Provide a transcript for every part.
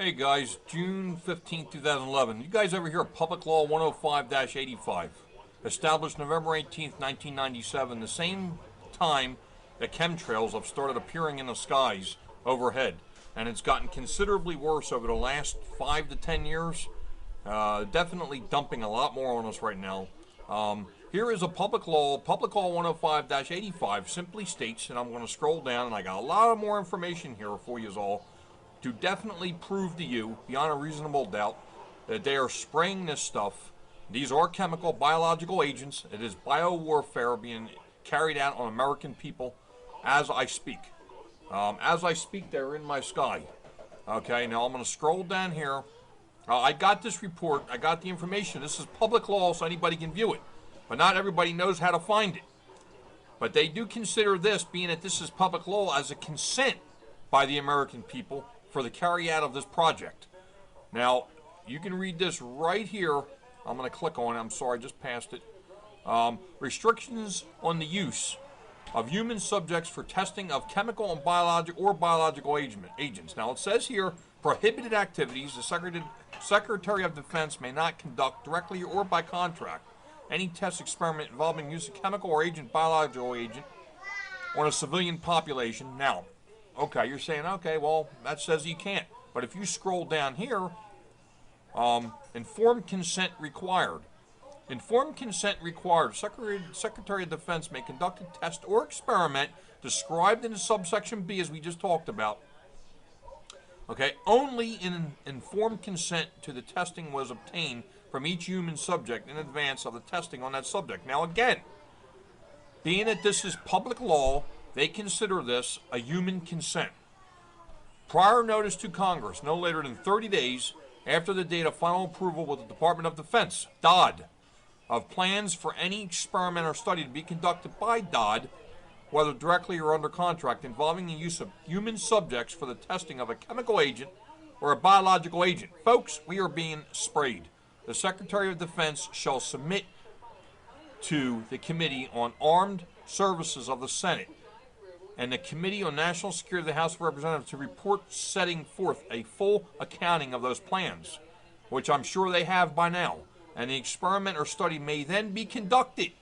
Hey guys, June 15, 2011. You guys ever hear of Public Law 105-85? Established November 18, 1997, the same time that chemtrails have started appearing in the skies overhead. And it's gotten considerably worse over the last 5 to 10 years. Definitely dumping a lot more on us right now. Here is a Public Law 105-85 simply states, and I'm going to scroll down, and I got a lot of more information here for you all, to definitely prove to you, beyond a reasonable doubt, that they are spraying this stuff. These are chemical, biological agents. It is biowarfare being carried out on American people as I speak. They're in my sky. Okay, now I'm going to scroll down here. I got this report. I got the information. This is public law, so anybody can view it. But not everybody knows how to find it. But they do consider this, being that this is public law, as a consent by the American people for the carry out of this project. Now, you can read this right here. I'm going to click on it. I'm sorry, I just passed it. Restrictions on the use of human subjects for testing of chemical and biological agents. Now, it says here, prohibited activities. The Secretary of Defense may not conduct directly or by contract any test experiment involving use of chemical or biological agent on a civilian population. Now, okay, you're saying, okay, well, that says you can't. But if you scroll down here, informed consent required. Informed consent required. Secretary of Defense may conduct a test or experiment described in subsection B, as we just talked about. Okay, only in informed consent to the testing was obtained from each human subject in advance of the testing on that subject. Now, again, being that this is public law, they consider this a human consent. Prior notice to Congress, no later than 30 days after the date of final approval with the Department of Defense, DOD, of plans for any experiment or study to be conducted by DOD, whether directly or under contract, involving the use of human subjects for the testing of a chemical agent or a biological agent. Folks, we are being sprayed. The Secretary of Defense shall submit to the Committee on Armed Services of the Senate and the Committee on National Security of the House of Representatives to report setting forth a full accounting of those plans, which I'm sure they have by now, and the experiment or study may then be conducted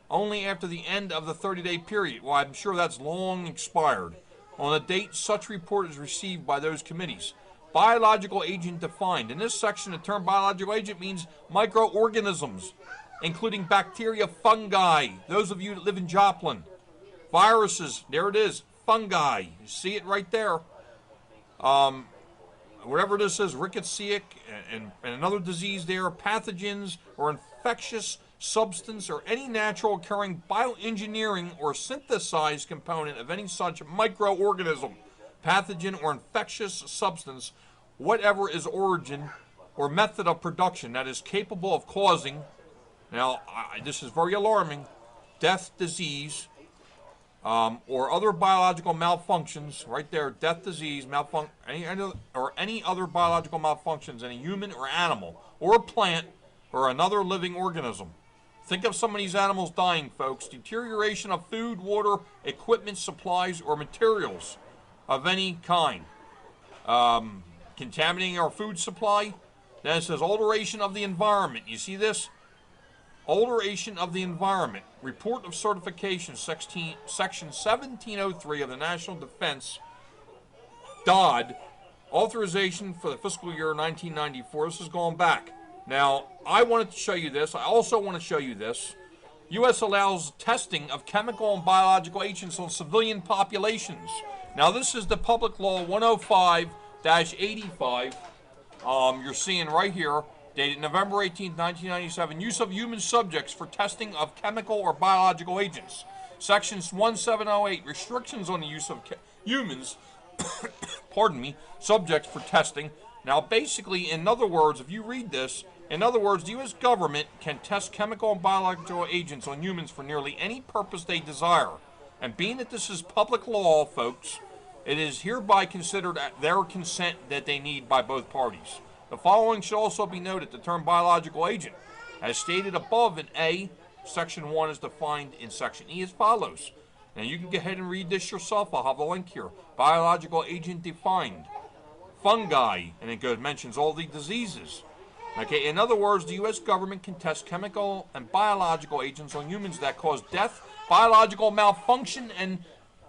only after the end of the 30-day period. Well, I'm sure that's long expired. On the date such report is received by those committees. Biological agent defined. In this section, the term biological agent means microorganisms, including bacteria, fungi. Those of you that live in Joplin. Viruses, there it is, fungi. You see it right there. Whatever this is, rickettsia and another disease there, pathogens or infectious substance or any natural occurring bioengineering or synthesized component of any such microorganism, pathogen or infectious substance, whatever is origin or method of production that is capable of causing, now this is very alarming, death, disease, or other biological malfunctions, right there, death, disease, any other biological malfunctions in a human or animal or a plant or another living organism. Think of some of these animals dying, folks. Deterioration of food, water, equipment, supplies, or materials of any kind. Contaminating our food supply. Then it says alteration of the environment. You see this? Alteration of the environment. Report of certification, section 1703 of the National Defense, DOD, authorization for the fiscal year 1994. This is going back. Now, I wanted to show you this. I also want to show you this. U.S. allows testing of chemical and biological agents on civilian populations. Now, this is the Public Law 105-85. You're seeing right here, dated November 18, 1997, use of human subjects for testing of chemical or biological agents. Sections 1708, restrictions on the use of humans, pardon me, subjects for testing. Now, basically, in other words, if you read this, in other words, the U.S. government can test chemical and biological agents on humans for nearly any purpose they desire. And being that this is public law, folks, it is hereby considered at their consent that they need by both parties. The following should also be noted. The term biological agent, as stated above in A, Section 1 is defined in Section E as follows. Now you can go ahead and read this yourself. I'll have a link here. Biological agent defined. fungi, and it mentions all the diseases. Okay, in other words, the U.S. government can test chemical and biological agents on humans that cause death, biological malfunction, and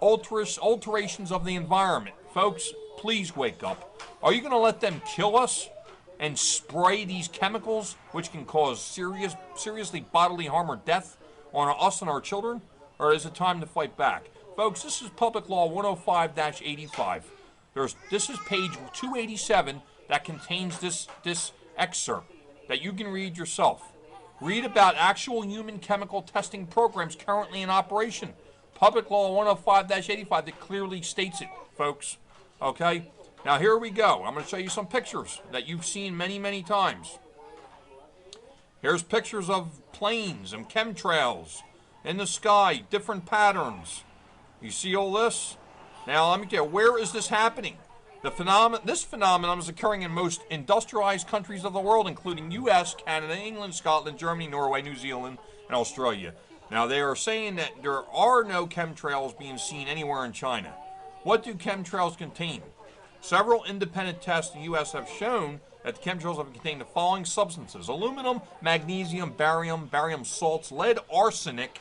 alterations of the environment. Folks, please wake up. Are you going to let them kill us and spray these chemicals which can cause seriously bodily harm or death on us and our children? Or is it time to fight back? Folks, this is Public Law 105-85. This is page 287 that contains this excerpt that you can read yourself. Read about actual human chemical testing programs currently in operation. Public Law 105-85 that clearly states it, folks. Okay? Now here we go. I'm going to show you some pictures that you've seen many, many times. Here's pictures of planes and chemtrails in the sky, different patterns. You see all this? Now let me tell you, where is this happening? This phenomenon is occurring in most industrialized countries of the world, including U.S., Canada, England, Scotland, Germany, Norway, New Zealand, and Australia. Now, they are saying that there are no chemtrails being seen anywhere in China. What do chemtrails contain? Several independent tests in the U.S. have shown that the chemtrails have contained the following substances: aluminum, magnesium, barium salts, lead, arsenic,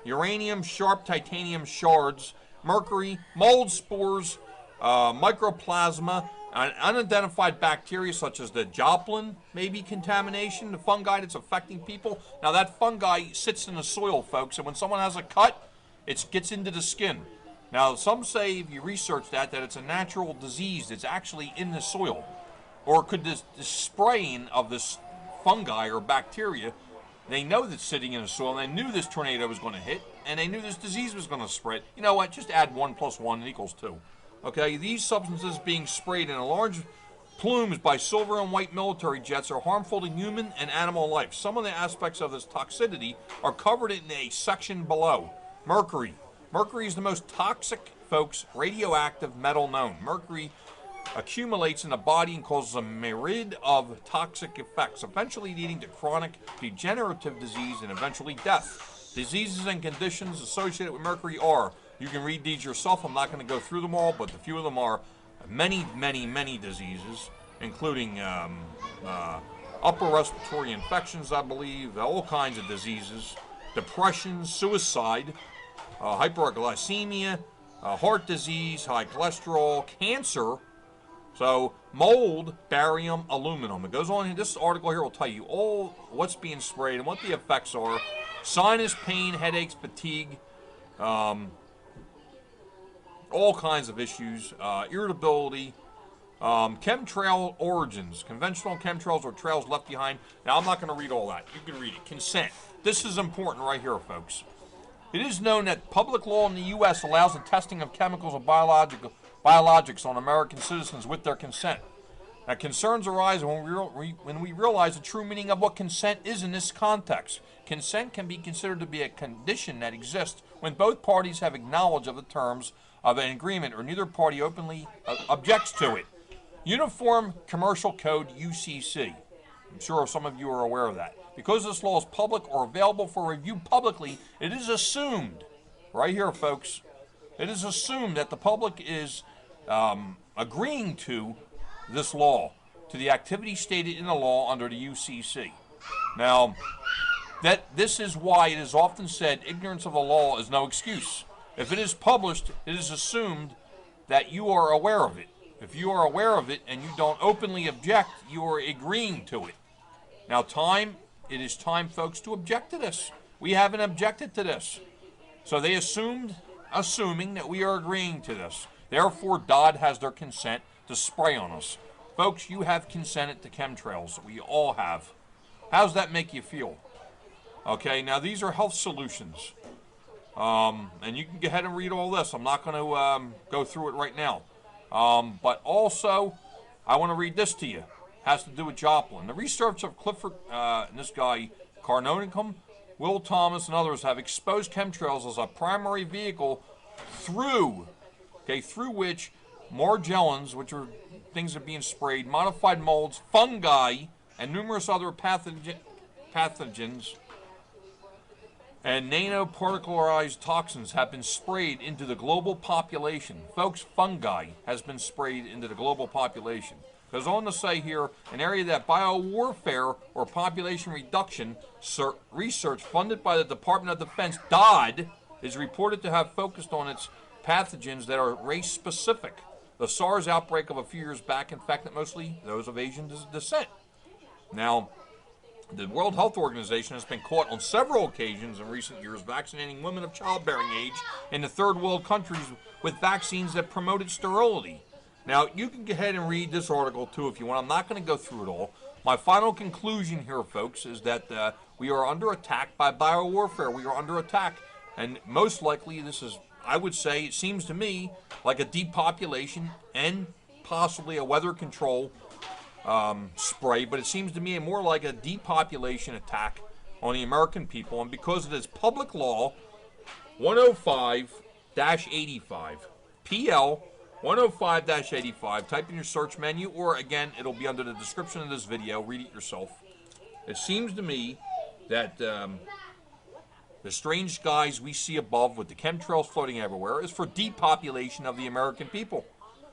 uranium, sharp titanium shards, mercury, mold spores, mycoplasma, unidentified bacteria such as the Joplin, maybe contamination, the fungi that's affecting people. Now that fungi sits in the soil, folks, and when someone has a cut, it gets into the skin. Now some say, if you research that it's a natural disease that's actually in the soil. Or could this spraying of this fungi or bacteria, they know that's sitting in the soil, and they knew this tornado was going to hit, and they knew this disease was going to spread. You know what, just add 1 + 1 = 2. Okay, these substances being sprayed in large plumes by silver and white military jets are harmful to human and animal life. Some of the aspects of this toxicity are covered in a section below. Mercury. Mercury is the most toxic, folks, radioactive metal known. Mercury accumulates in the body and causes a myriad of toxic effects, eventually leading to chronic degenerative disease and eventually death. Diseases and conditions associated with mercury are, you can read these yourself, I'm not going to go through them all, but a few of them are many, many, many diseases, including upper respiratory infections, I believe, all kinds of diseases, depression, suicide, hyperglycemia, heart disease, high cholesterol, cancer. So mold, barium, aluminum. It goes on. This article here will tell you all what's being sprayed and what the effects are. Sinus pain, headaches, fatigue, all kinds of issues, irritability, chemtrail origins. Conventional chemtrails are trails left behind. Now, I'm not going to read all that. You can read it. Consent. This is important right here, folks. It is known that public law in the U.S. allows the testing of chemicals and biologics on American citizens with their consent. Now, concerns arise when we realize the true meaning of what consent is in this context. Consent can be considered to be a condition that exists when both parties have acknowledged of the terms of an agreement or neither party openly objects to it. Uniform Commercial Code, UCC. I'm sure some of you are aware of that. Because this law is public or available for review publicly, it is assumed, right here, folks, it is assumed that the public is agreeing to this law, to the activity stated in the law under the UCC. Now, this is why it is often said ignorance of the law is no excuse. If it is published, it is assumed that you are aware of it. If you are aware of it and you don't openly object, you are agreeing to it. Now, it is time, folks, to object to this. We haven't objected to this. So they assuming that we are agreeing to this. Therefore, Dodd has their consent to spray on us. Folks, you have consented to chemtrails. We all have. How does that make you feel? Okay, now these are health solutions. And you can go ahead and read all this. I'm not going to go through it right now. But also, I want to read this to you. It has to do with Joplin. The research of Clifford, and this guy, Carnonicum, Will Thomas, and others have exposed chemtrails as a primary vehicle through which Morgellons, which are things that are being sprayed, modified molds, fungi, and numerous other pathogens and nanoparticularized toxins have been sprayed into the global population. Folks, fungi has been sprayed into the global population. Goes on to say here, an area that biowarfare or population reduction research funded by the Department of Defense, DOD, is reported to have focused on its pathogens that are race-specific. The SARS outbreak of a few years back infected mostly those of Asian descent. Now, the World Health Organization has been caught on several occasions in recent years vaccinating women of childbearing age in the third world countries with vaccines that promoted sterility. Now, you can go ahead and read this article too if you want. I'm not going to go through it all. My final conclusion here, folks, is that we are under attack by biowarfare. We are under attack. And most likely this is, I would say, it seems to me like a depopulation and possibly a weather control spray, but it seems to me more like a depopulation attack on the American people. And because of this public law 105-85, PL 105-85, type in your search menu, or again, it'll be under the description of this video. Read it yourself. It seems to me that the strange skies we see above with the chemtrails floating everywhere is for depopulation of the American people.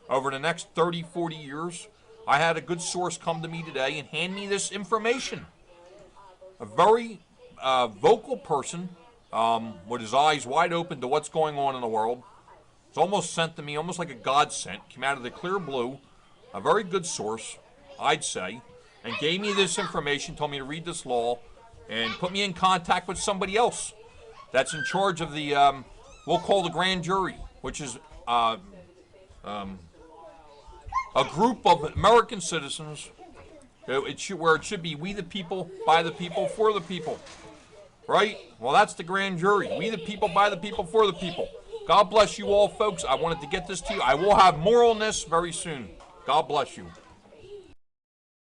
Over the next 30, 40 years, I had a good source come to me today and hand me this information. A very vocal person with his eyes wide open to what's going on in the world. It's almost sent to me, almost like a godsend. Came out of the clear blue. A very good source, I'd say, and gave me this information, told me to read this law, and put me in contact with somebody else that's in charge of the, we'll call the grand jury, which is a group of American citizens where it should be we the people, by the people, for the people. Right? Well, that's the grand jury. We the people, by the people, for the people. God bless you all, folks. I wanted to get this to you. I will have more on this very soon. God bless you.